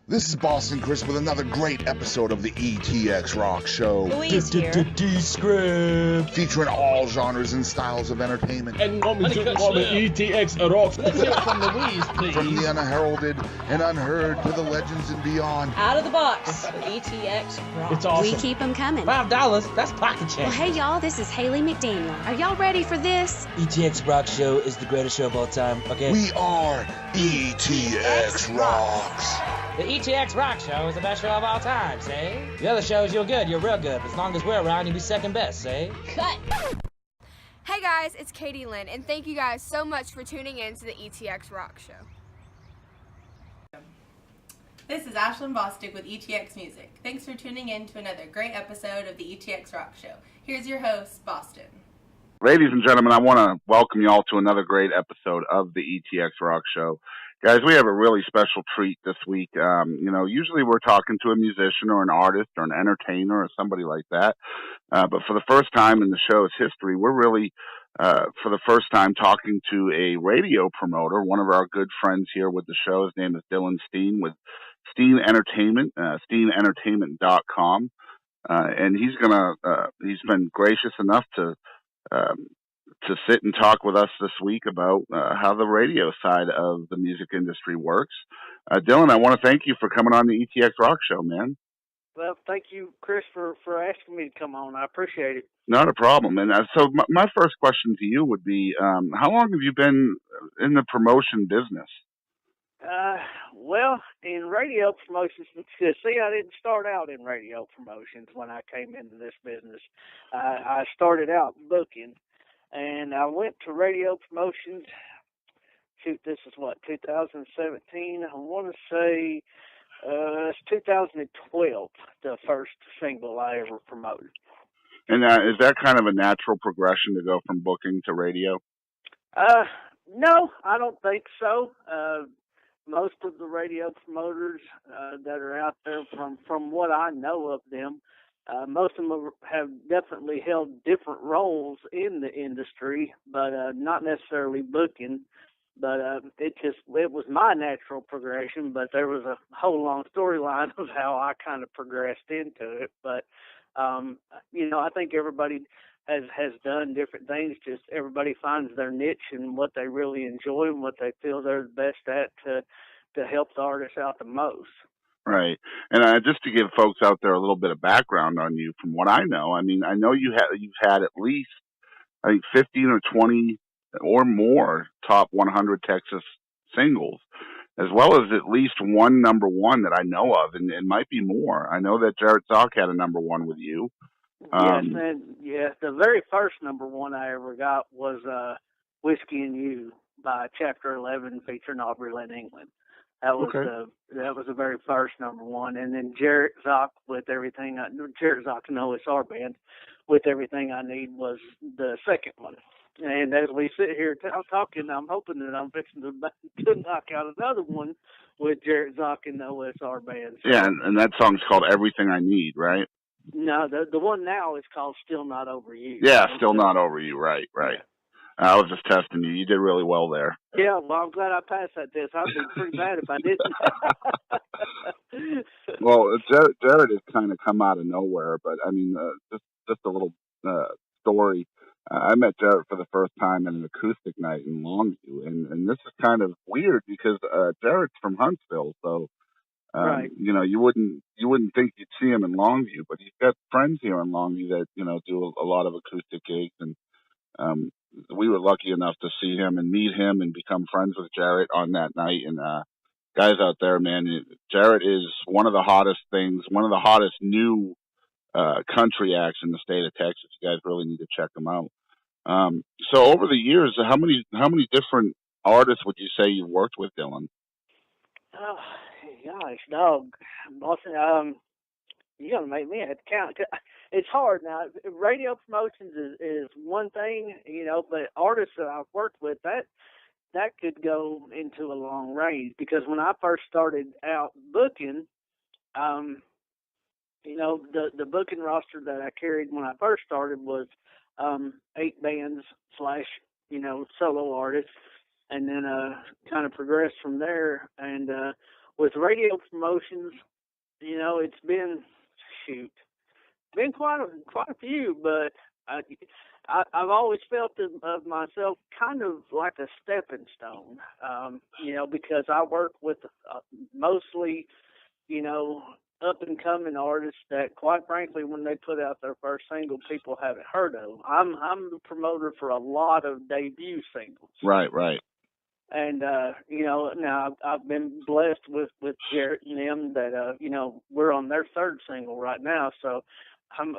This is Boston Chris with another great episode of the ETX ROCKS Show. Louise here. Descript. Featuring all genres and styles of entertainment. And coming to the ETX ROCKS. Let's hear it from Louise, please. From the unheralded and unheard to the legends and beyond. Out of the box with ETX ROCKS. It's awesome. We keep them coming. $5, that's pocket change. Well, hey, y'all, this is Haley McDaniel. Are y'all ready for this? ETX ROCKS Show is the greatest show of all time, okay? We are ETX ROCKS. The ETX ROCKS Show is the best show of all time, say? The other shows, you're good, you're real good. As long as we're around, you'll be second best, say? Cut. Hey guys, it's Katie Lynn, and thank you guys so much for tuning in to the ETX ROCKS Show. This is Ashlyn Bostick with ETX Music. Thanks for tuning in to another great episode of the ETX ROCKS Show. Here's your host, Boston. Ladies and gentlemen, I want to welcome you all to another great episode of the ETX ROCKS Show. Guys, we have a really special treat this week. Usually we're talking to a musician or an artist or an entertainer or somebody like that. But for the first time in the show's history, we're really, for the first time, talking to a radio promoter, one of our good friends here with the show. His name is Dillon Steen with Steen Entertainment, steenentertainment.com. And he's been gracious enough to sit and talk with us this week about how the radio side of the music industry works. Dillon, I want to thank you for coming on the ETX ROCKS Show, man. Well, thank you, Chris, for asking me to come on. I appreciate it. Not a problem. And so my first question to you would be, how long have you been in the promotion business? Well, in radio promotions, see, I didn't start out in radio promotions when I came into this business. I started out booking. And I went to radio promotions. Shoot, this is 2017? I want to say it's 2012, the first single I ever promoted. And is that kind of a natural progression to go from booking to radio? No, I don't think so. Most of the radio promoters that are out there, from what I know of them, most of them have definitely held different roles in the industry, but not necessarily booking. But it was my natural progression, but there was a whole long storyline of how I kind of progressed into it. But, I think everybody has done different things. Just everybody finds their niche and what they really enjoy and what they feel they're the best at to help the artist out the most. Right. And just to give folks out there a little bit of background on you, from what I know, I know you've had at least, 15 or 20 or more top 100 Texas singles, as well as at least one number one that I know of, and it might be more. I know that Jarrett Zock had a number one with you. Yes, and the very first number one I ever got was Whiskey and You by Chapter 11 featuring Aubrey Lynn England. That was the very first number one, and then Jarrett Zock with Everything Jarrett Zock and OSR Band with Everything I Need was the second one. And as we sit here talking, I'm hoping that I'm fixing to knock out another one with Jarrett Zock and the OSR Band. So, yeah, and that song's called Everything I Need, right? No, the one now is called Still Not Over You. Yeah, Still Not Over You, right. Yeah. I was just testing you. You did really well there. Yeah, well, I'm glad I passed that test. I'd be pretty bad if I didn't. Well, Jarrett has kind of come out of nowhere, but just a little story. I met Jarrett for the first time at an acoustic night in Longview, and this is kind of weird because Jarrett's from Huntsville, so right. You wouldn't think you'd see him in Longview, but he's got friends here in Longview that do a lot of acoustic gigs, and we were lucky enough to see him and meet him and become friends with Jarrett on that night. And guys out there, man, Jarrett is one of the hottest new country acts in the state of Texas. You guys really need to check them out. So over the years, how many different artists would you say you've worked with, Dillon? Oh, gosh, dog. Boston, you're going to make me have to count. It's hard now. Radio promotions is one thing, but artists that I've worked with, that could go into a long range, because when I first started out booking, the booking roster that I carried when I first started was 8 bands / solo artists, and then kind of progressed from there. And with radio promotions, it's been quite a few, but I've always felt of myself kind of like a stepping stone, because I work with mostly, up and coming artists that, quite frankly, when they put out their first single, people haven't heard of. I'm the promoter for a lot of debut singles. Right. And, now I've been blessed with Jarrett and them that, we're on their third single right now. So I'm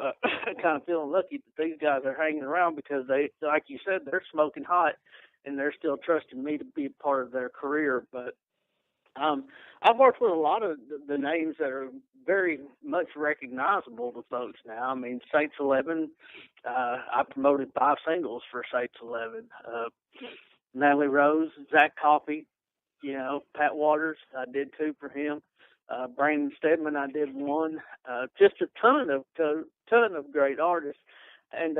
kind of feeling lucky that these guys are hanging around because they, like you said, they're smoking hot and they're still trusting me to be a part of their career. But I've worked with a lot of the names that are very much recognizable to folks now. I mean, Saints 11, I promoted 5 singles for Saints 11. Natalie Rose, Zach Coffey, Pat Waters, I did 2 for him. Brandon Stedman, I did 1. Just a ton of great artists. And,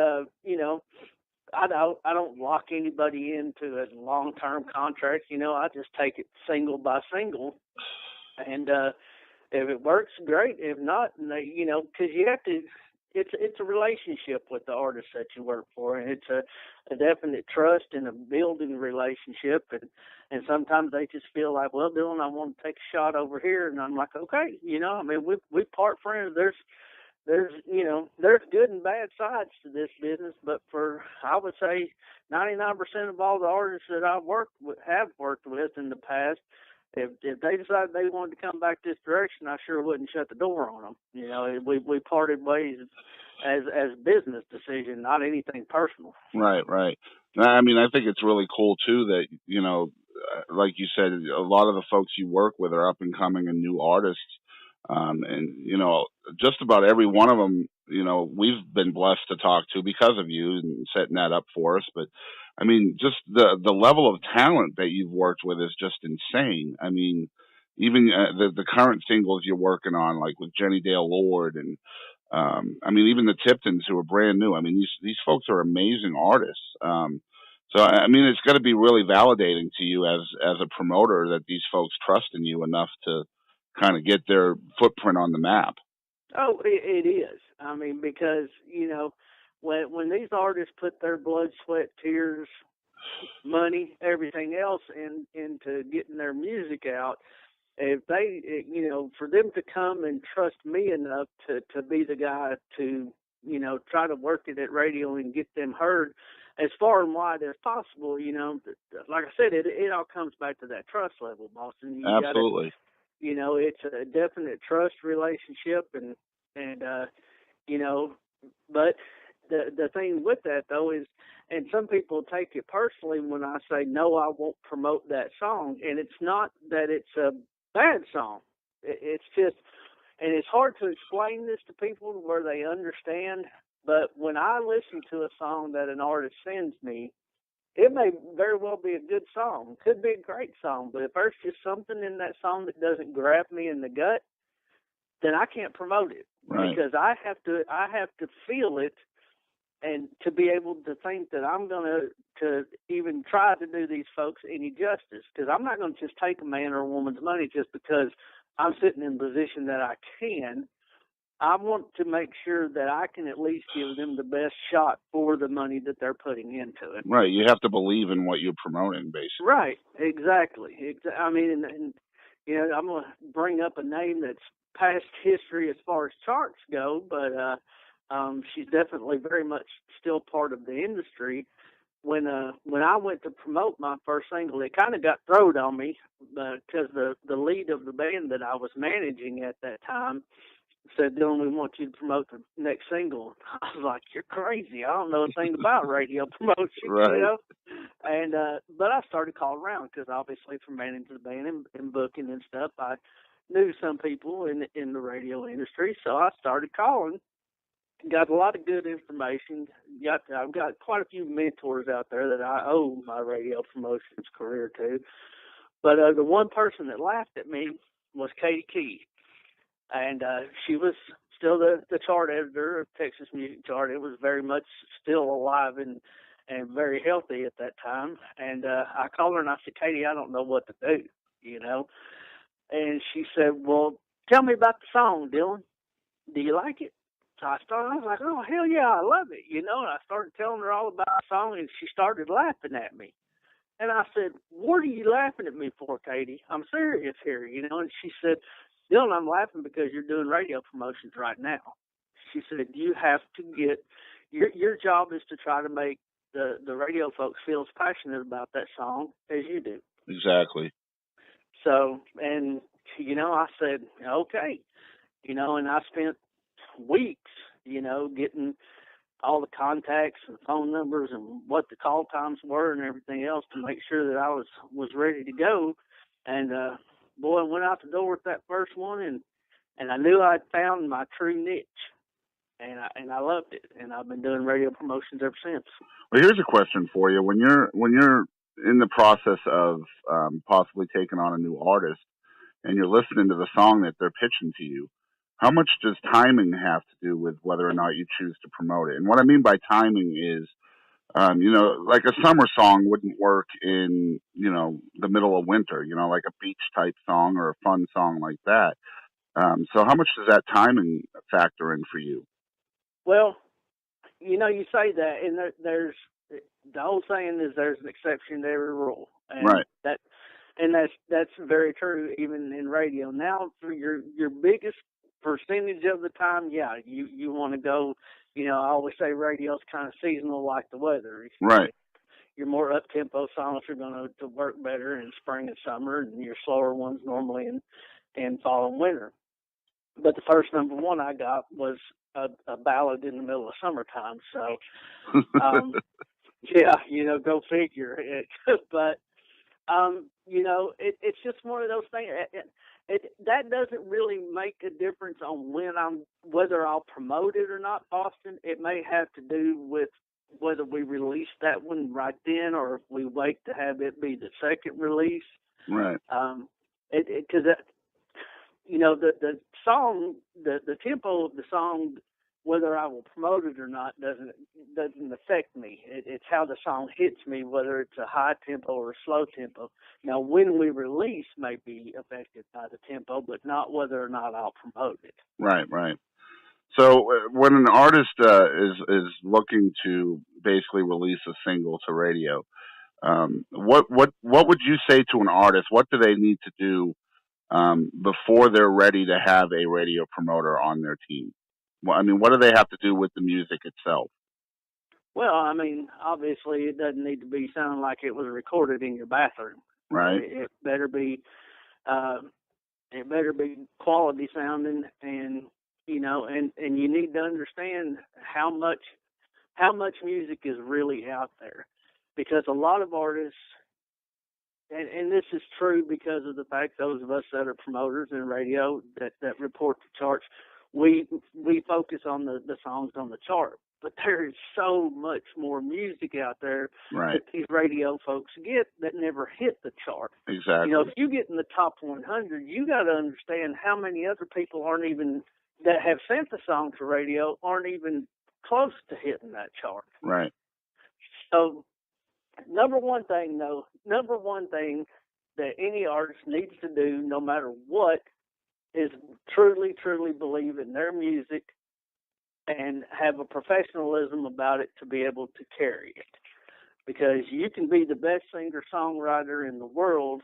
I don't lock anybody into a long-term contract. I just take it single by single. And if it works, great. If not, because you have to, it's a relationship with the artist that you work for, and it's a definite trust and a building relationship. And sometimes they just feel like, well, Dillon, I want to take a shot over here, and I'm like, okay, we part friends. There's good and bad sides to this business, but I would say 99% of all the artists that have worked with in the past, if they decided they wanted to come back this direction, I sure wouldn't shut the door on them. We parted ways as business decision, not anything personal. Right. I mean, I think it's really cool too that, like you said, a lot of the folks you work with are up and coming and new artists. And, just about every one of them, we've been blessed to talk to because of you and setting that up for us. But I mean, just the level of talent that you've worked with is just insane. I mean, even the current singles you're working on, like with Jenny Dale Lord and, I mean, even the Tiptons who are brand new. I mean, these folks are amazing artists. So, I mean, it's got to be really validating to you as a promoter that these folks trust in you enough to kind of get their footprint on the map. Oh, it is. I mean, because, when these artists put their blood, sweat, tears, money, everything else into getting their music out, if they, for them to come and trust me enough to be the guy to, try to work it at radio and get them heard as far and wide as possible, like I said, it all comes back to that trust level, Boston. Absolutely. It's a definite trust relationship and but the thing with that though is, and some people take it personally when I say, no, I won't promote that song. And it's not that it's a bad song. It's just, and it's hard to explain this to people where they understand, but when I listen to a song that an artist sends me, it may very well be a good song. Could be a great song, but if there's just something in that song that doesn't grab me in the gut, then I can't promote it. Right. Because I have to feel it, and to be able to think that I'm going to even try to do these folks any justice. Because I'm not going to just take a man or a woman's money just because I'm sitting in a position that I can. I want to make sure that I can at least give them the best shot for the money that they're putting into it. Right. You have to believe in what you're promoting, basically. Right. Exactly. I mean, and I'm going to bring up a name that's past history as far as charts go, but she's definitely very much still part of the industry. When I went to promote my first single, it kind of got thrown on me because the lead of the band that I was managing at that time said, Dillon, we want you to promote the next single. I was like, you're crazy. I don't know a thing about radio promotion, right. And but I started calling around because obviously from managing the band and booking and stuff, I knew some people in the radio industry. So I started calling, got a lot of good information. I've got quite a few mentors out there that I owe my radio promotions career to. But the one person that laughed at me was Katie Key. And she was still the chart editor of Texas Music Chart. It was very much still alive and very healthy at that time. And I called her and I said, Katie, I don't know what to do, And she said, well, tell me about the song, Dillon. Do you like it? So I was like, oh, hell yeah, I love it, and I started telling her all about the song, and she started laughing at me. And I said, what are you laughing at me for, Katie? I'm serious here, and she said, Dillon, I'm laughing because you're doing radio promotions right now. She said, you have to get, your job is to try to make the radio folks feel as passionate about that song as you do. Exactly. So, and, I said, okay, and I spent weeks, getting all the contacts and phone numbers and what the call times were and everything else to make sure that I was ready to go. And, boy, I went out the door with that first one, and I knew I'd found my true niche. And I loved it, and I've been doing radio promotions ever since. Well, here's a question for you: when you're in the process of possibly taking on a new artist, and you're listening to the song that they're pitching to you, how much does timing have to do with whether or not you choose to promote it? And what I mean by timing is, like a summer song wouldn't work in the middle of winter, like a beach type song or a fun song like that. So how much does that timing factor in for you? Well, you say that, and there's the whole saying is there's an exception to every rule, and right. That's very true even in radio. Now, for your biggest percentage of the time, yeah, you want to go. I always say radio's kind of seasonal, like the weather. Right. Your more up tempo songs are going to work better in spring and summer, and your slower ones normally in fall and winter. But the first number one I got was a ballad in the middle of summertime. So, yeah, go figure. But, it's just one of those things. That doesn't really make a difference on whether I'll promote it or not, Boston. It may have to do with whether we release that one right then or if we wait to have it be the second release. Right. Because the song, the tempo of the song, whether I will promote it or not, doesn't affect me. It's how the song hits me, whether it's a high tempo or a slow tempo. Now, when we release may be affected by the tempo, but not whether or not I'll promote it. Right. So when an artist is looking to basically release a single to radio, what would you say to an artist? What do they need to do before they're ready to have a radio promoter on their team? Well, I mean, what do they have to do with the music itself? Well, I mean, obviously it doesn't need to be sounding like it was recorded in your bathroom. Right. It better be quality sounding, and and you need to understand how much music is really out there, because a lot of artists, and this is true because of the fact those of us that are promoters in radio that report the charts, we focus on the songs on the chart. But there is so much more music out there that these radio folks get that never hit the chart. Exactly. If you get in the top 100, you got to understand how many other people that have sent the song to radio aren't even close to hitting that chart. Right. So, number one thing that any artist needs to do, no matter what, is truly, truly believe in their music and have a professionalism about it to be able to carry it. Because you can be the best singer-songwriter in the world,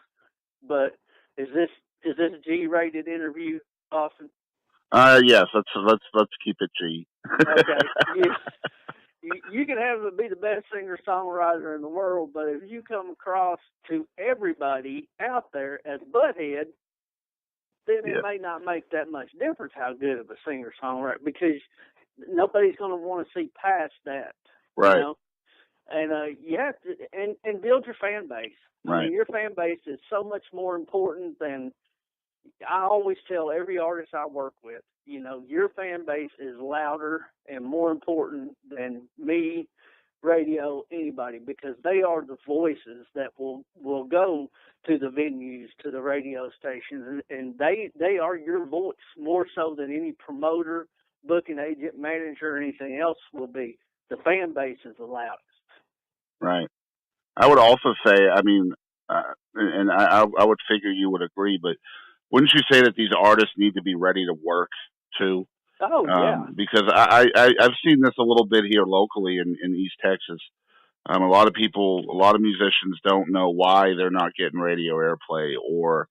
but is this a G-rated interview, Austin? Yes. Let's keep it G. Okay. You can be the best singer-songwriter in the world, but if you come across to everybody out there as butthead, then it may not make that much difference how good of a singer-songwriter, because nobody's going to want to see past that. Right. And you have to and build your fan base. Right. I mean, your fan base is so much more important than, I always tell every artist I work with, your fan base is louder and more important than me, radio, anybody, because they are the voices that will go to the venues, to the radio stations, and they are your voice more so than any promoter, booking agent, manager, or anything else will be. The fan base is the loudest. Right. I would also say, I mean, and I would figure you would agree, but wouldn't you say that these artists need to be ready to work too? Oh, yeah. Because I've seen this a little bit here locally in East Texas. A lot of musicians don't know why they're not getting radio airplay or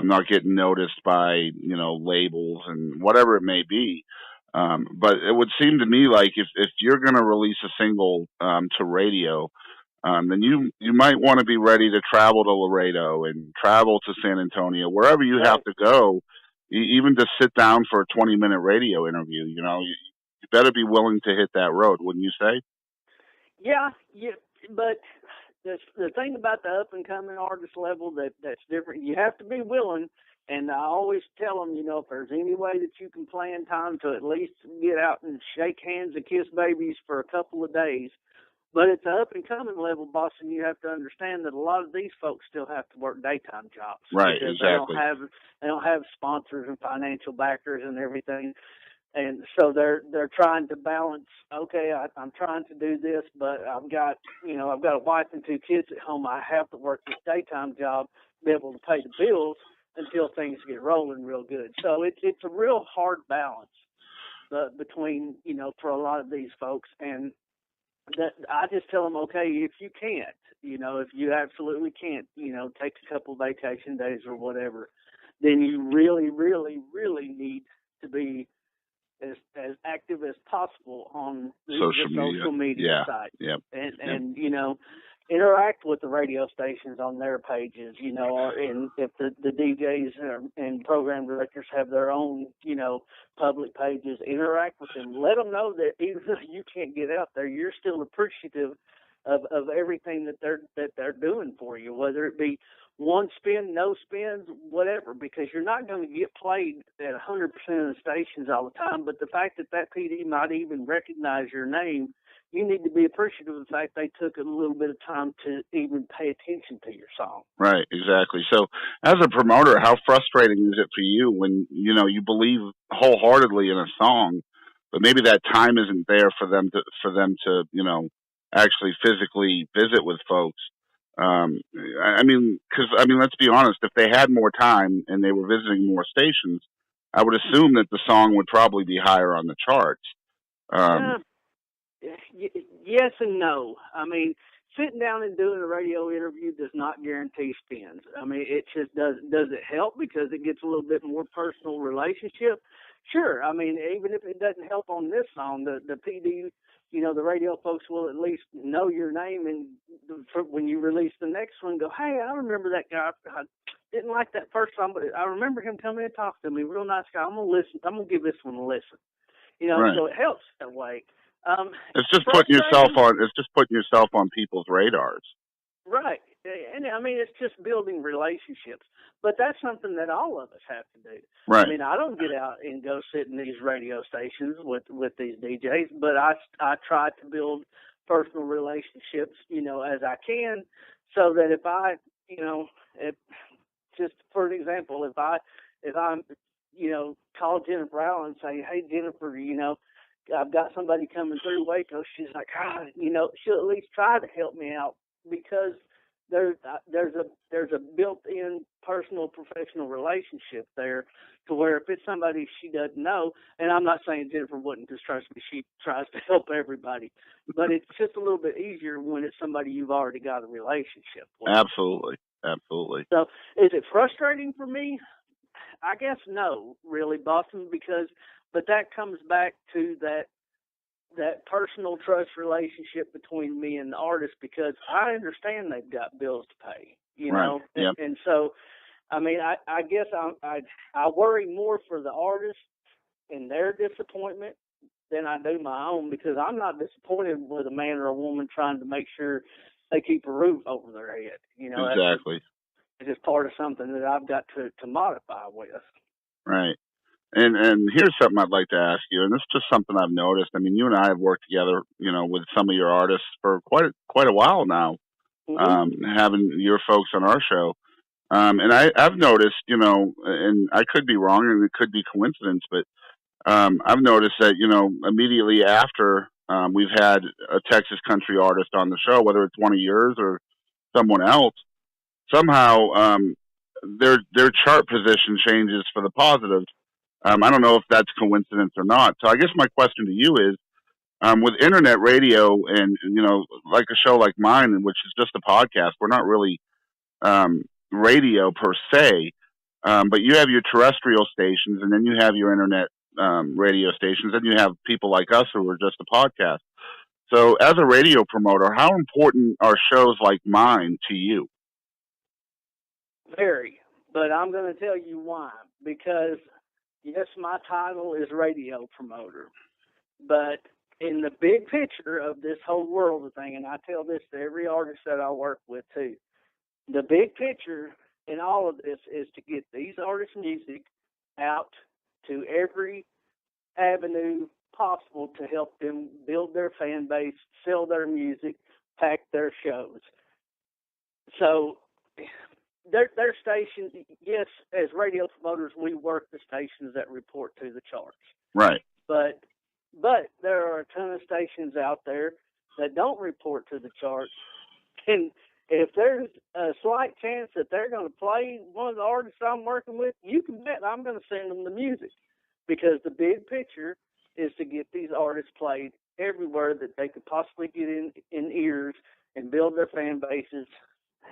not getting noticed by, labels and whatever it may be. But it would seem to me like if you're going to release a single to radio, then you might want to be ready to travel to Laredo and travel to San Antonio, wherever you have to go, even to sit down for a 20-minute radio interview. You better be willing to hit that road, wouldn't you say? Yeah, but the thing about the up-and-coming artist level that's different, you have to be willing, and I always tell them, if there's any way that you can plan time to at least get out and shake hands and kiss babies for a couple of days. But at the up-and-coming level, Boston, you have to understand that a lot of these folks still have to work daytime jobs. Right, because exactly. They don't have sponsors and financial backers and everything. And so they're trying to balance. Okay, I'm trying to do this, but I've got a wife and 2 kids at home. I have to work this daytime job to be able to pay the bills until things get rolling real good. So it's a real hard balance between for a lot of these folks. And that I just tell them, okay, if you can't, if you absolutely can't, take a couple vacation days or whatever, then you really, really, really need to be as active as possible on the social media site. Yep. And interact with the radio stations on their pages, and if the DJs and program directors have their own, public pages, interact with them. Let them know that even though you can't get out there, you're still appreciative of everything that they're doing for you, whether it be one spin, no spins, whatever, because you're not going to get played at 100% of the stations all the time. But the fact that PD might even recognize your name, you need to be appreciative of the fact they took a little bit of time to even pay attention to your song. Right, exactly. So as a promoter, how frustrating is it for you when, you believe wholeheartedly in a song, but maybe that time isn't there for them to actually physically visit with folks? Let's be honest, if they had more time and they were visiting more stations, I would assume that the song would probably be higher on the charts. Yes and no. Sitting down and doing a radio interview does not guarantee spins. It just does it help because it gets a little bit more personal relationship? Sure. Even if it doesn't help on this song, the PD, the radio folks will at least know your name, and when you release the next one, go, hey, I remember that guy. I didn't like that first song, but I remember him coming and talking to me. Real nice guy. I'm gonna listen. I'm gonna give this one a listen. Right. So it helps that way. It's just putting yourself on people's radars. Right. And it's just building relationships. But that's something that all of us have to do. Right. I don't get out and go sit in these radio stations with these DJs, but I try to build personal relationships, as I can, so that if I, just for an example, if I'm, call Jennifer Allen and say, hey, Jennifer, I've got somebody coming through Waco. She's like, she'll at least try to help me out because there's a built-in personal professional relationship there to where if it's somebody she doesn't know, and I'm not saying Jennifer wouldn't, because trust me, she tries to help everybody, but it's just a little bit easier when it's somebody you've already got a relationship with. Absolutely. So is it frustrating for me? I guess no, really, Boston, but that comes back to that personal trust relationship between me and the artist, because I understand they've got bills to pay, Right. Yep. And so, I guess I worry more for the artist and their disappointment than I do my own, because I'm not disappointed with a man or a woman trying to make sure they keep a roof over their head. Exactly. It's just part of something that I've got to modify with. Right. And here's something I'd like to ask you, and this is just something I've noticed. You and I have worked together, with some of your artists for quite a while now, having your folks on our show. And I've noticed, and I could be wrong, and it could be coincidence, but I've noticed that, immediately after we've had a Texas country artist on the show, whether it's one of yours or someone else, somehow their chart position changes for the positive. I don't know if that's coincidence or not. So I guess my question to you is, with internet radio and, like a show like mine, which is just a podcast, we're not really radio per se, but you have your terrestrial stations, and then you have your internet radio stations, and you have people like us who are just a podcast. So as a radio promoter, how important are shows like mine to you? Very, but I'm going to tell you why. Because, yes, my title is radio promoter, but in the big picture of this whole world thing, and I tell this to every artist that I work with too, the big picture in all of this is to get these artists' music out to every avenue possible to help them build their fan base, sell their music, pack their shows. So their stations, yes, as radio promoters, we work the stations that report to the charts. Right. But there are a ton of stations out there that don't report to the charts. And if there's a slight chance that they're going to play one of the artists I'm working with, you can bet I'm going to send them the music. Because the big picture is to get these artists played everywhere that they could possibly get in ears and build their fan bases,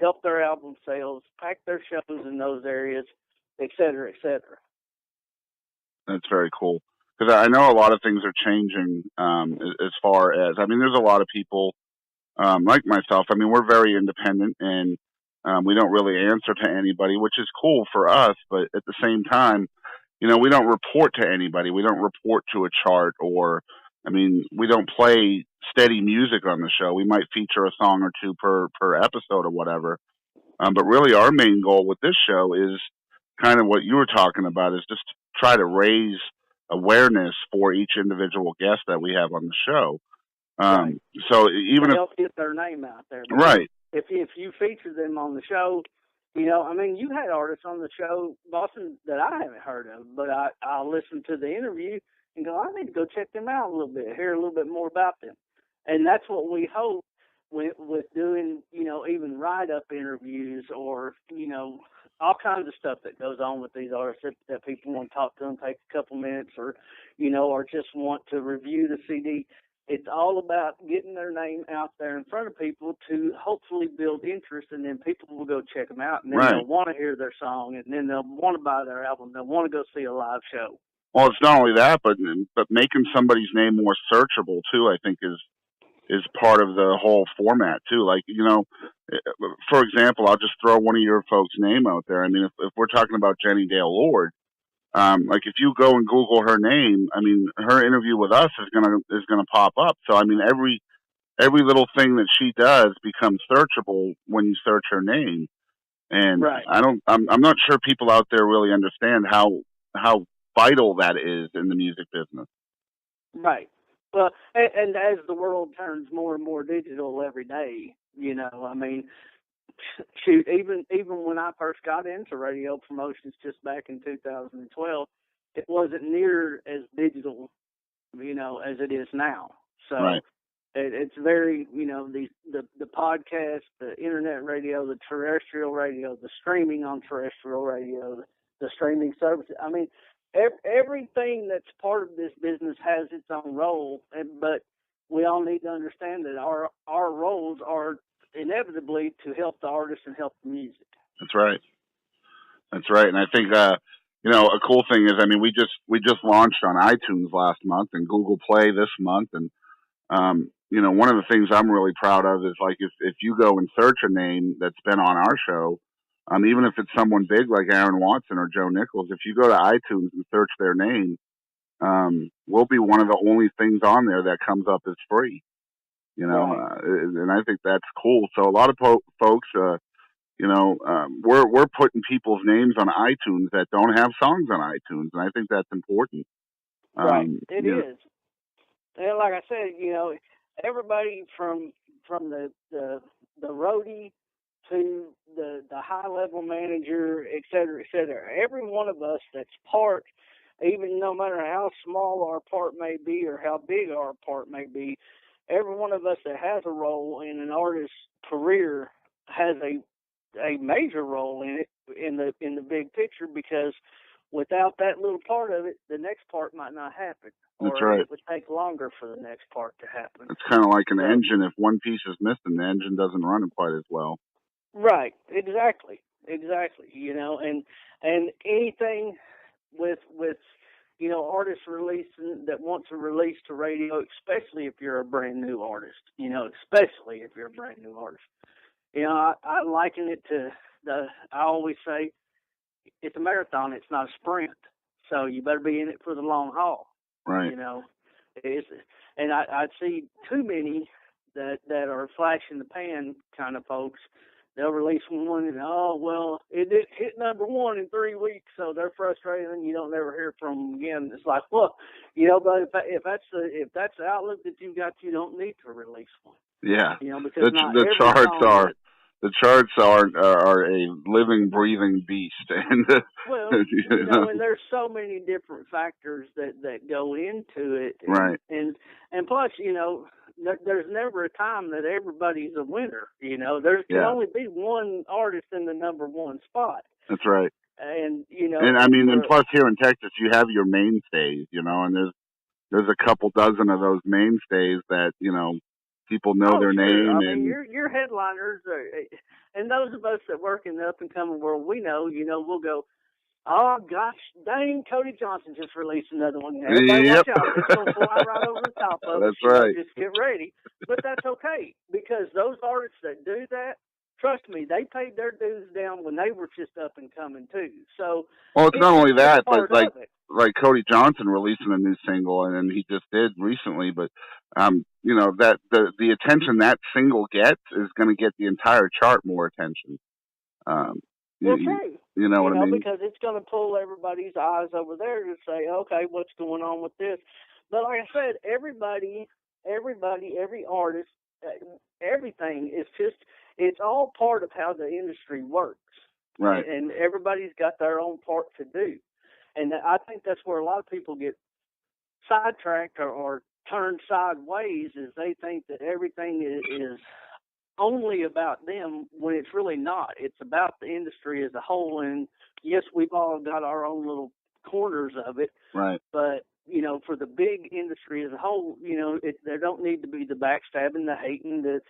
help their album sales, pack their shows in those areas, et cetera, et cetera. That's very cool. Because I know a lot of things are changing as far as, there's a lot of people like myself. We're very independent, and we don't really answer to anybody, which is cool for us. But at the same time, we don't report to anybody. We don't report to a chart, or, we don't play steady music on the show. We might feature a song or two per episode or whatever. But really our main goal with this show is kind of what you were talking about, is just try to raise awareness for each individual guest that we have on the show. Right. So even to help get their name out there. Right. If you feature them on the show, you had artists on the show, Boston, that I haven't heard of, but I'll listen to the interview and go, I need to go check them out a little bit, hear a little bit more about them. And that's what we hope with doing, even write-up interviews or, all kinds of stuff that goes on with these artists that people want to talk to them, take a couple minutes, or, or just want to review the CD. It's all about getting their name out there in front of people to hopefully build interest, and then people will go check them out, and then they'll want to hear their song, and then they'll want to buy their album. They'll want to go see a live show. Well, it's not only that, but making somebody's name more searchable too, I think is part of the whole format too. Like, for example, I'll just throw one of your folks' name out there. If we're talking about Jenny Dale Lord, like if you go and Google her name, her interview with us is gonna pop up. So every little thing that she does becomes searchable when you search her name. And right. I'm not sure people out there really understand how vital that is in the music business. Right. Well, and as the world turns more and more digital every day, shoot, even when I first got into radio promotions just back in 2012, it wasn't near as digital, as it is now. So right. It's very, the podcast, the internet radio, the terrestrial radio, the streaming on terrestrial radio, the streaming services. Everything that's part of this business has its own role, but we all need to understand that our roles are inevitably to help the artist and help the music. That's right. And I think a cool thing is, we just launched on iTunes last month and Google Play this month, and one of the things I'm really proud of is, like, if you go and search a name that's been on our show, even if it's someone big like Aaron Watson or Joe Nichols, if you go to iTunes and search their name, we'll be one of the only things on there that comes up as free. Right. And I think that's cool. So a lot of folks, we're putting people's names on iTunes that don't have songs on iTunes, and I think that's important. Right, it is. And like I said, everybody from the roadie to the high level manager, et cetera, every one of us that's part, even no matter how small our part may be or how big our part may be, every one of us that has a role in an artist's career has a major role in it, in the big picture, because without that little part of it, the next part might not happen. That's or right. It would take longer for the next part to happen. It's kind of like an engine. If one piece is missing, the engine doesn't run quite as well. Right. Exactly. You know, and anything with artists releasing that want to release to radio, especially if you're a brand new artist. You know, especially if you're a brand new artist. You know, I liken it to I always say it's a marathon. It's not a sprint. So you better be in it for the long haul. Right. You know, and I see too many that are flash in the pan kind of folks. They'll release one and it didn't hit number one in 3 weeks, so they're frustrated, and you don't ever hear from them again. It's like, well, you know, but if that's the outlook that you've got, you don't need to release one. Yeah. You know, because the charts are a living, breathing beast, and well, you know, and there's so many different factors that go into it, right? And plus, you know, there's never a time that everybody's a winner. You know, there can only be one artist in the number one spot. That's right. And you know, and I mean, and plus here in Texas, you have your mainstays, you know, and there's a couple dozen of those mainstays that, you know, people know their name. I mean, your headliners are, and those of us that work in the up and coming world, we know, you know, we'll go, oh gosh, dang, Cody Johnson just released another one. Everybody watch out, it's gonna fly right over the top of us. That's right. Just get ready. But that's okay, because those artists that do that, trust me, they paid their dues down when they were just up and coming too. So, well, it's not only that, but like Cody Johnson releasing a new single, and he just did recently. But you know, that the attention that single gets is going to get the entire chart more attention. You know what I mean? Because it's going to pull everybody's eyes over there to say, okay, what's going on with this? But like I said, everybody, every artist, everything is just, it's all part of how the industry works. Right. And everybody's got their own part to do. And I think that's where a lot of people get sidetracked or turned sideways, is they think that everything is only about them, when it's really not. It's about the industry as a whole. And yes, we've all got our own little corners of it. Right. But, you know, for the big industry as a whole, you know, there don't need to be the backstabbing, the hating, the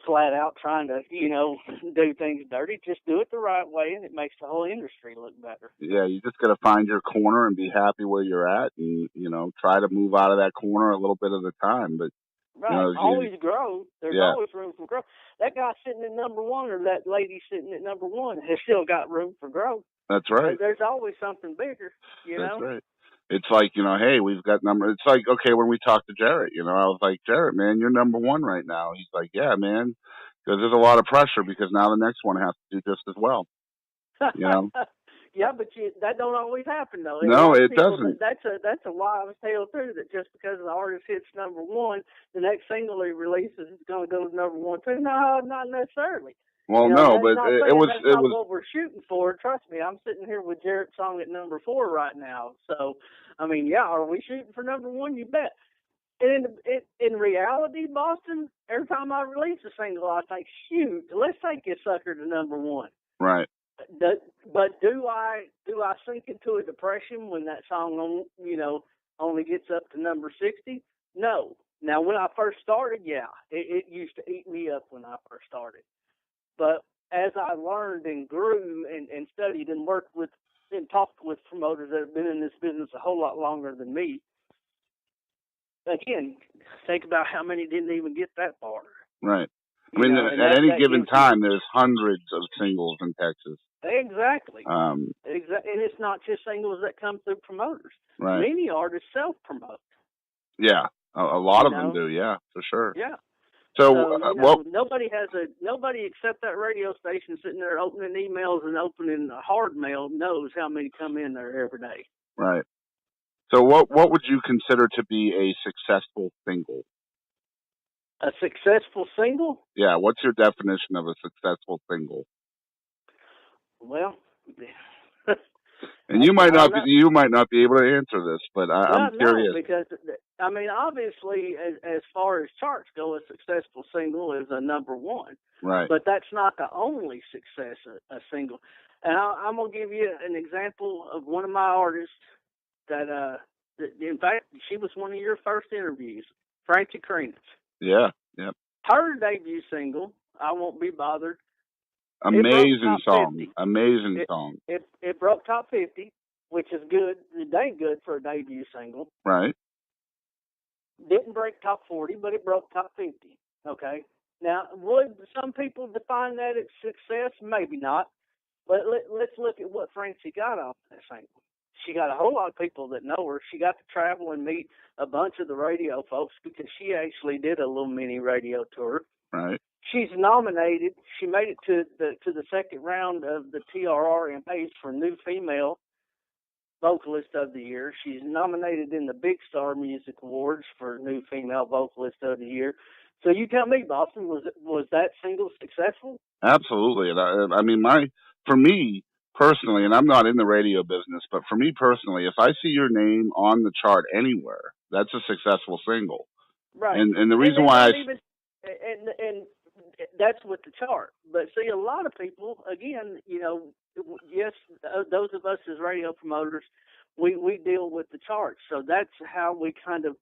flat out trying to, you know, do things dirty. Just do it the right way, and it makes the whole industry look better. Yeah, you just got to find your corner and be happy where you're at, and, you know, try to move out of that corner a little bit at a time. But right, you know, always grow. There's always room for growth. That guy sitting at number one, or that lady sitting at number one, has still got room for growth. That's right. There's always something bigger, you know? That's right. It's like, you know, hey, we've got it's like, okay, when we talked to Jarrett, you know, I was like, Jarrett, man, you're number one right now. He's like, yeah, man, because there's a lot of pressure, because now the next one has to do just as well, you know? Yeah, but that don't always happen, though. No, it doesn't. That's a wild tale, too, that just because the artist hits number one, the next single he releases is going to go to number one, too. No, not necessarily. Well, you know, no, but it was what we're shooting for. Trust me, I'm sitting here with Jarrett's song at number 4 right now. So, I mean, yeah, are we shooting for number one? You bet. And in reality, Boston, every time I release a single, I think, shoot, let's take this sucker to number one. Right. But do I sink into a depression when that song, you know, only gets up to number 60? No. Now, when I first started, yeah, it used to eat me up when I first started. But as I learned and grew and studied and worked with and talked with promoters that have been in this business a whole lot longer than me, again, think about how many didn't even get that far. Right. I mean, at any given time, there's hundreds of singles in Texas. Exactly. Exactly. And it's not just singles that come through promoters. Right. Many artists self-promote. Yeah. A lot of them do, yeah, for sure. Yeah. So, nobody except that radio station sitting there opening emails and opening hard mail knows how many come in there every day. Right. So what would you consider to be a successful single? A successful single? Yeah, what's your definition of a successful single? Well, And you might not be able to answer this, but I'm curious. No, because I mean, obviously, as far as charts go, a successful single is a number one. Right. But that's not the only success a single. And I'm gonna give you an example of one of my artists that in fact, she was one of your first interviews, Francie Krenitz. Yeah. Yep. Her debut single, I Won't Be Bothered. Amazing song. Amazing song. It broke top 50, which is good. It ain't good for a debut single. Right. Didn't break top 40, but it broke top 50. Okay. Now, would some people define that as success? Maybe not. But let's look at what Francie got off that single. She got a whole lot of people that know her. She got to travel and meet a bunch of the radio folks because she actually did a little mini radio tour. Right. She's nominated. She made it to the second round of the TRRMAs for New Female Vocalist of the Year. She's nominated in the Big Star Music Awards for New Female Vocalist of the Year. So you tell me, Boston, was that single successful? Absolutely. And I mean, for me personally, and I'm not in the radio business, but for me personally, if I see your name on the chart anywhere, that's a successful single. Right. And the reason why and that's with the chart. But see, a lot of people, again, you know, yes, those of us as radio promoters, we deal with the charts. So that's how we kind of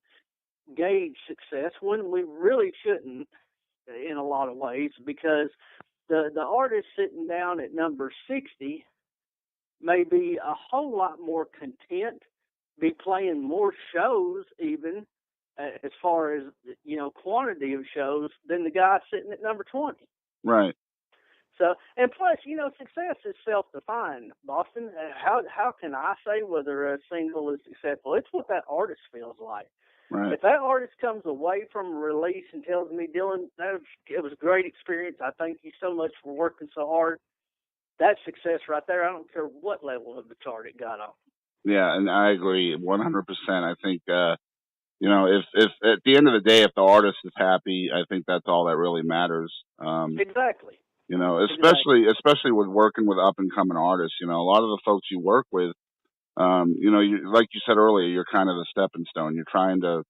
gauge success when we really shouldn't in a lot of ways, because the artist sitting down at number 60 may be a whole lot more content, be playing more shows even, as far as, you know, quantity of shows than the guy sitting at number 20. Right. So, and plus, you know, success is self-defined, Boston. How can I say whether a single is successful? It's what that artist feels like. Right. If that artist comes away from a release and tells me, Dillon, it was a great experience, I thank you so much for working so hard, that's success right there. I don't care what level of the chart it got on. Yeah, and I agree 100%. I think, you know, if at the end of the day, if the artist is happy, I think that's all that really matters. Exactly. You know, especially with working with up and coming artists. You know, a lot of the folks you work with, you know, like you said earlier, you're kind of the stepping stone. You're trying to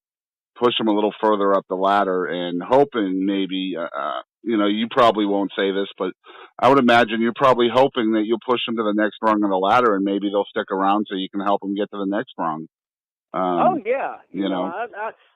push them a little further up the ladder and hoping maybe, you know, you probably won't say this, but I would imagine you're probably hoping that you'll push them to the next rung of the ladder and maybe they'll stick around so you can help them get to the next rung. Oh yeah, you know.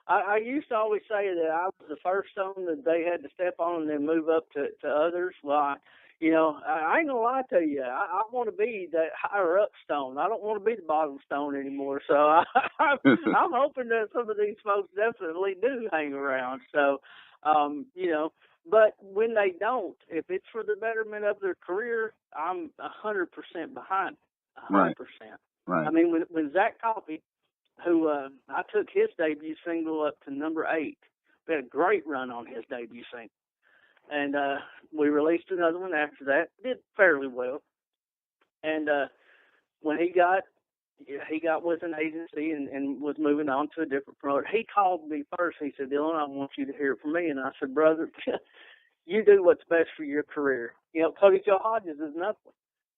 I used to always say that I was the first stone that they had to step on and then move up to others. Well, you know, I ain't gonna lie to you. I want to be that higher up stone. I don't want to be the bottom stone anymore. So I'm hoping that some of these folks definitely do hang around. So, you know, but when they don't, if it's for the betterment of their career, I'm 100% behind. 100%. Right. I mean, when Zach Coffey, who I took his debut single up to number 8. We had a great run on his debut single. And we released another one after that. Did fairly well. And when he got with an agency and was moving on to a different promoter, he called me first. He said, Dillon, I want you to hear it from me. And I said, brother, you do what's best for your career. You know, Cody Joe Hodges is nothing.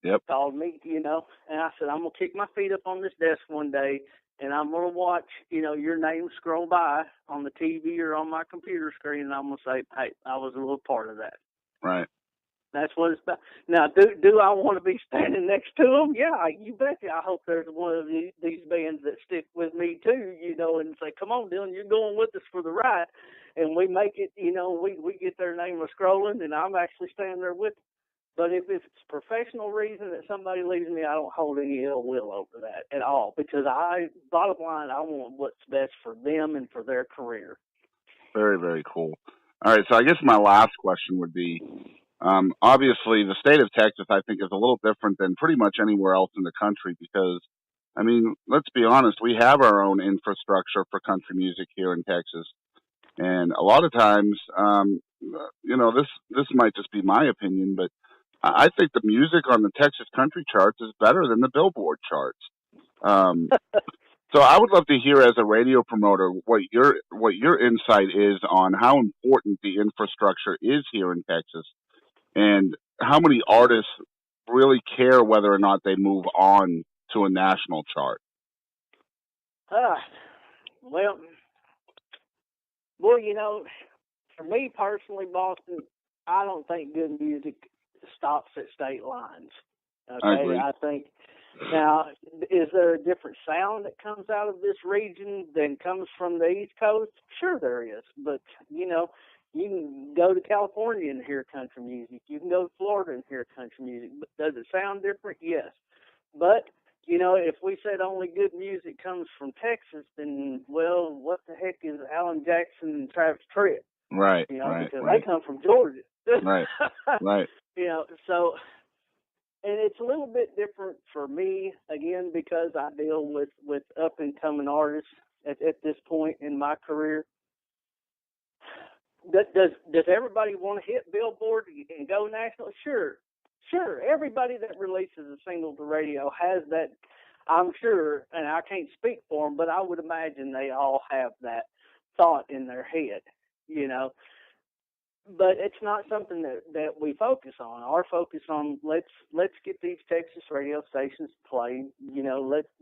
Yep. Called me, you know, and I said, I'm going to kick my feet up on this desk one day, and I'm going to watch, you know, your name scroll by on the TV or on my computer screen, and I'm going to say, hey, I was a little part of that. Right. That's what it's about. Now, do I want to be standing next to them? Yeah, you betcha. I hope there's one of these bands that stick with me, too, you know, and say, come on, Dillon, you're going with us for the ride. And we make it, you know, we get their name scrolling, and I'm actually standing there with them. But if it's professional reason that somebody leaves me, I don't hold any ill will over that at all, because bottom line, I want what's best for them and for their career. Very, very cool. All right, so I guess my last question would be, obviously the state of Texas, I think, is a little different than pretty much anywhere else in the country because, I mean, let's be honest, we have our own infrastructure for country music here in Texas. And a lot of times, you know, this might just be my opinion, but I think the music on the Texas country charts is better than the Billboard charts. So I would love to hear, as a radio promoter, what your insight is on how important the infrastructure is here in Texas, and how many artists really care whether or not they move on to a national chart? Well, for me personally, Boston, I don't think good music stops at state lines. Okay, I agree. I think now, is there a different sound that comes out of this region than comes from the East Coast? Sure, there is. But you can go to California and hear country music. You can go to Florida and hear country music. But does it sound different? Yes. But if we said only good music comes from Texas, then, well, what the heck is Alan Jackson and Travis Tritt? Right, because they come from Georgia. Right. So, and it's a little bit different for me, again, because I deal with up-and-coming artists at this point in my career. Does everybody want to hit Billboard and go national? Sure. Everybody that releases a single to radio has that, I'm sure, and I can't speak for them, but I would imagine they all have that thought in their head, But it's not something that we focus on. Our focus on let's get these Texas radio stations to play.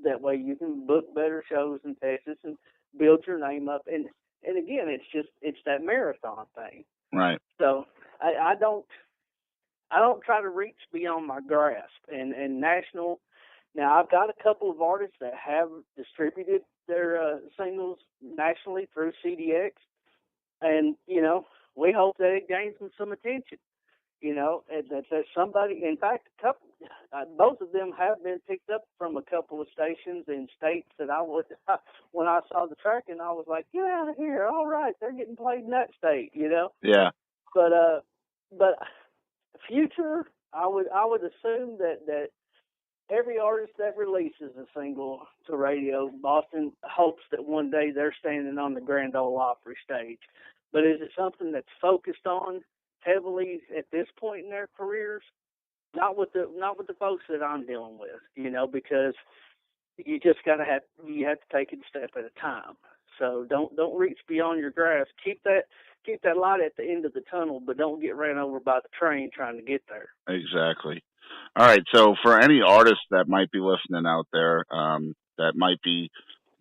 That way you can book better shows in Texas and build your name up. And again, it's that marathon thing. Right. So I don't try to reach beyond my grasp. And national. Now I've got a couple of artists that have distributed their singles nationally through CDX, and we hope that it gains them some attention. And that somebody, in fact, both of them have been picked up from a couple of stations in states that when I saw the tracking, I was like, get out of here! All right, they're getting played in that state, Yeah. But future, I would assume that every artist that releases a single to radio, Boston hopes that one day they're standing on the Grand Ole Opry stage. But is it something that's focused on heavily at this point in their careers? Not with the folks that I'm dealing with, because you just you have to take it a step at a time. So don't reach beyond your grasp. Keep that light at the end of the tunnel, but don't get ran over by the train trying to get there. Exactly. All right. So for any artists that might be listening out there, that might be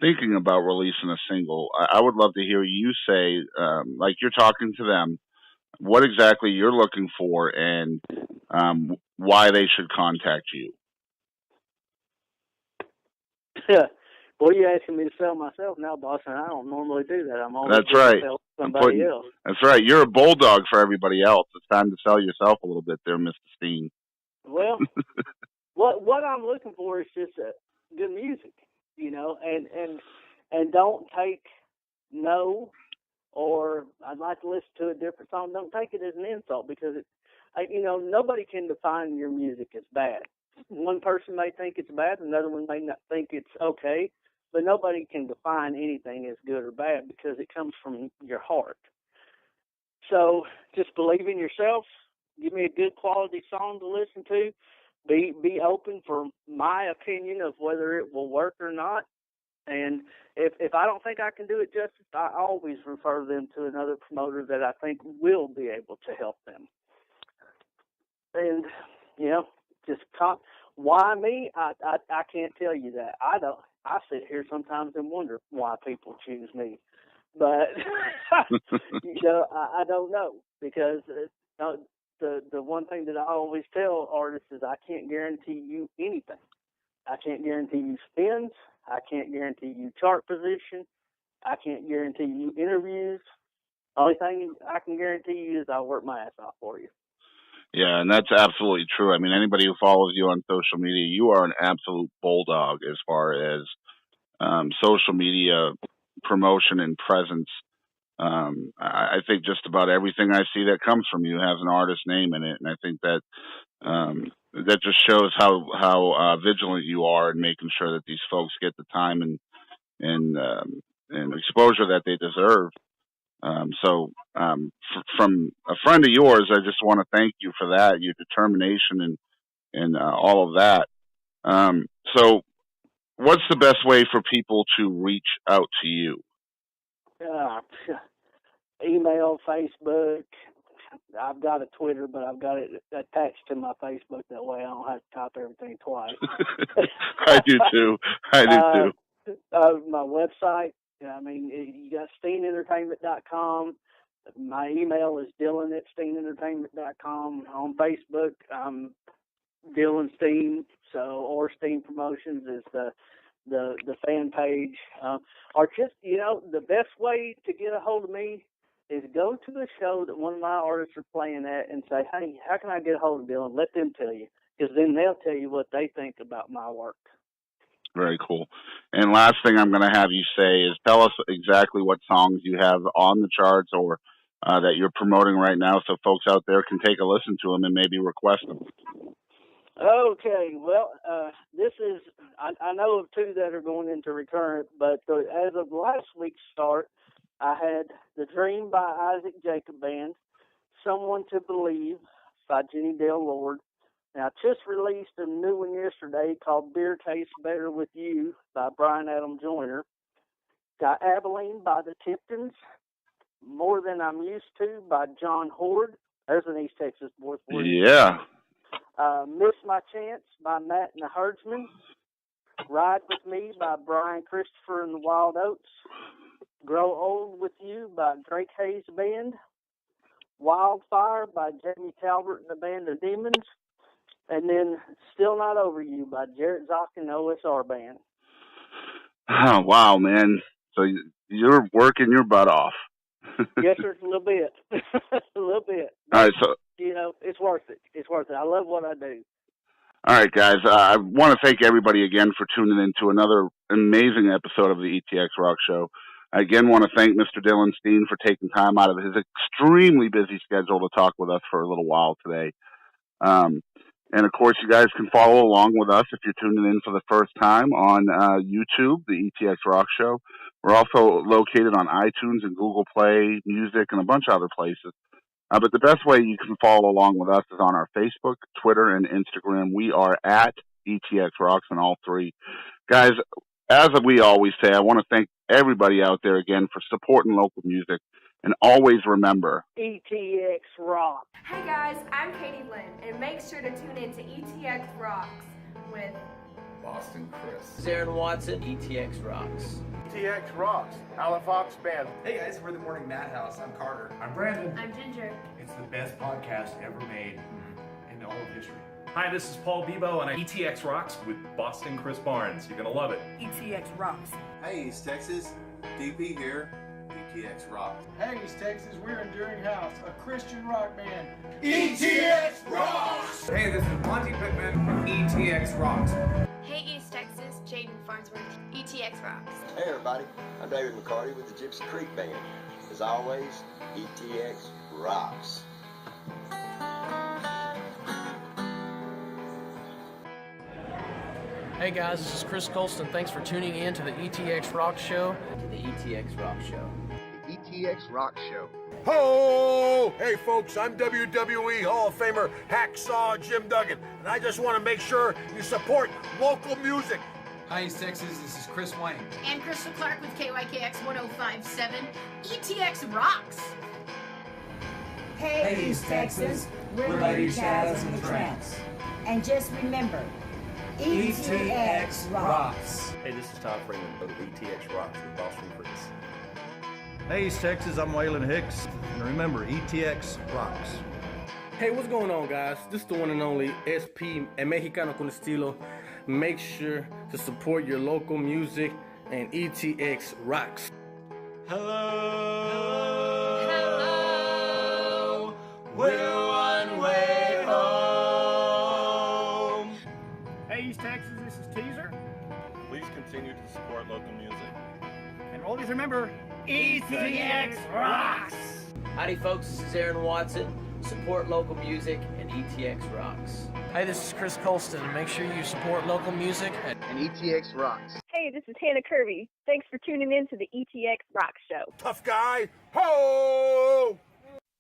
thinking about releasing a single, I would love to hear you say, like you're talking to them, what exactly you're looking for and why they should contact you. Yeah. Boy, you're asking me to sell myself now, boss, and I don't normally do that. I'm always That's right. to sell somebody else. That's right. You're a bulldog for everybody else. It's time to sell yourself a little bit there, Mr. Steen. Well, what I'm looking for is just good music, and don't take no, or I'd like to listen to a different song. Don't take it as an insult, because nobody can define your music as bad. One person may think it's bad, another one may not think it's okay, but nobody can define anything as good or bad because it comes from your heart. So just believe in yourself. Give me a good quality song to listen to. Be open for my opinion of whether it will work or not. And if I don't think I can do it justice, I always refer them to another promoter that I think will be able to help them. And, just why me? I can't tell you that. I don't. I sit here sometimes and wonder why people choose me. But, I don't know, because the one thing that I always tell artists is I can't guarantee you anything. I can't guarantee you spins. I can't guarantee you chart position. I can't guarantee you interviews. Only thing I can guarantee you is I'll work my ass off for you. Yeah, and that's absolutely true. I mean, anybody who follows you on social media, you are an absolute bulldog as far as social media promotion and presence. I think just about everything I see that comes from you has an artist name in it, and I think that that just shows how vigilant you are in making sure that these folks get the time and exposure that they deserve. From a friend of yours, I just want to thank you for that, your determination and all of that. So what's the best way for people to reach out to you? Email, Facebook. I've got a Twitter, but I've got it attached to my Facebook. That way I don't have to type everything twice. I do too. My website, you got steenentertainment.com. My email is Dillon@steenentertainment.com. On Facebook, I'm Dillon Steen, or Steen Promotions is the fan page. Or just, the best way to get a hold of me is go to a show that one of my artists are playing at and say, hey, how can I get a hold of Dillon? Let them tell you, because then they'll tell you what they think about my work. Very cool. And last thing I'm going to have you say is tell us exactly what songs you have on the charts or that you're promoting right now so folks out there can take a listen to them and maybe request them. Okay, well, this is, I know of two that are going into recurrent, but as of last week's start, I had The Dream by Isaac Jacob Band, Someone to Believe by Jenny Dale Lord. Now, I just released a new one yesterday called Beer Tastes Better With You by Brian Adam Joyner. Got Abilene by the Tiptons, More Than I'm Used To by John Horde. There's an East Texas boy for you. Yeah. Miss My Chance by Matt and the Herdsmen. Ride With Me by Brian Christopher and the Wild Oats. Grow Old With You by Drake Hayes Band. Wildfire by Jamie Talbert and the Band of Demons. And then Still Not Over You by Jarrett Zock and the OSR Band. Oh, wow, man. So you're working your butt off. Yes, sir, a little bit. A little bit. All right, so it's worth it. It's worth it. I love what I do. all right, guys. I want to thank everybody again for tuning in to another amazing episode of the ETX Rock Show. I again want to thank Mr. Dillon Steen for taking time out of his extremely busy schedule to talk with us for a little while today. And, of course, you guys can follow along with us if you're tuning in for the first time on YouTube, the ETX Rock Show. We're also located on iTunes and Google Play Music and a bunch of other places. But the best way you can follow along with us is on our Facebook, Twitter, and Instagram. We are at ETX Rocks on all three. Guys, as we always say, I want to thank everybody out there again for supporting local music. And always remember, ETX Rocks. Hey guys, I'm Katie Lynn, and make sure to tune in to ETX Rocks with Boston Chris. Aaron Watson, ETX Rocks. ETX Rocks, Alan Fox Band. Hey guys, we're the Morning Madhouse. I'm Carter. I'm Brandon. I'm Ginger. It's the best podcast ever made in all of history. Hi, this is Paul Bebo, and I ETX Rocks with Boston Chris Barnes. You're going to love it. ETX Rocks. Hey East Texas, DP here. ETX Rocks. Hey East Texas, we're Enduring House, a Christian rock band. ETX Rocks! Hey, this is Monty Pittman from ETX Rocks. Hey East Texas, Jaden Farnsworth, ETX Rocks. Hey everybody, I'm David McCarty with the Gypsy Creek Band. As always, ETX Rocks. Hey guys, this is Chris Colston. Thanks for tuning in to the ETX ROCKS Show. The ETX Rock Show. ETX ROCKS Show. Ho! Hey folks, I'm WWE Hall of Famer Hacksaw Jim Duggan, and I just want to make sure you support local music. Hi East Texas, this is Chris Wayne. And Crystal Clark with KYKX 1057. ETX Rocks! Hey East Texas, we're Lady Chaz and the Tramps. And just remember, ETX Rocks. Hey, this is Todd Freeman of ETX Rocks with Boston Chris. Hey, East Texas, I'm Waylon Hicks, and remember, ETX Rocks. Hey, what's going on, guys? This is the one and only SP, El Mexicano con Estilo. Make sure to support your local music, and ETX Rocks. Hello. Hello. We're one way home. Hey East Texas, this is Teaser. Please continue to support local music. And always remember, ETX Rocks! Howdy folks, this is Aaron Watson. Support local music and ETX Rocks. Hey, this is Chris Colston. Make sure you support local music and ETX Rocks. Hey, this is Hannah Kirby. Thanks for tuning in to the ETX ROCKS Show. Tough guy, ho!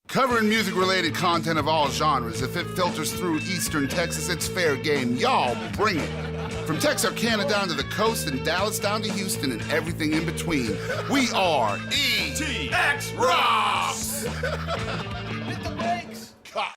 Covering music-related content of all genres. If it filters through Eastern Texas, it's fair game. Y'all bring it. From Texarkana down to the coast and Dallas down to Houston and everything in between. We are ETX Rocks!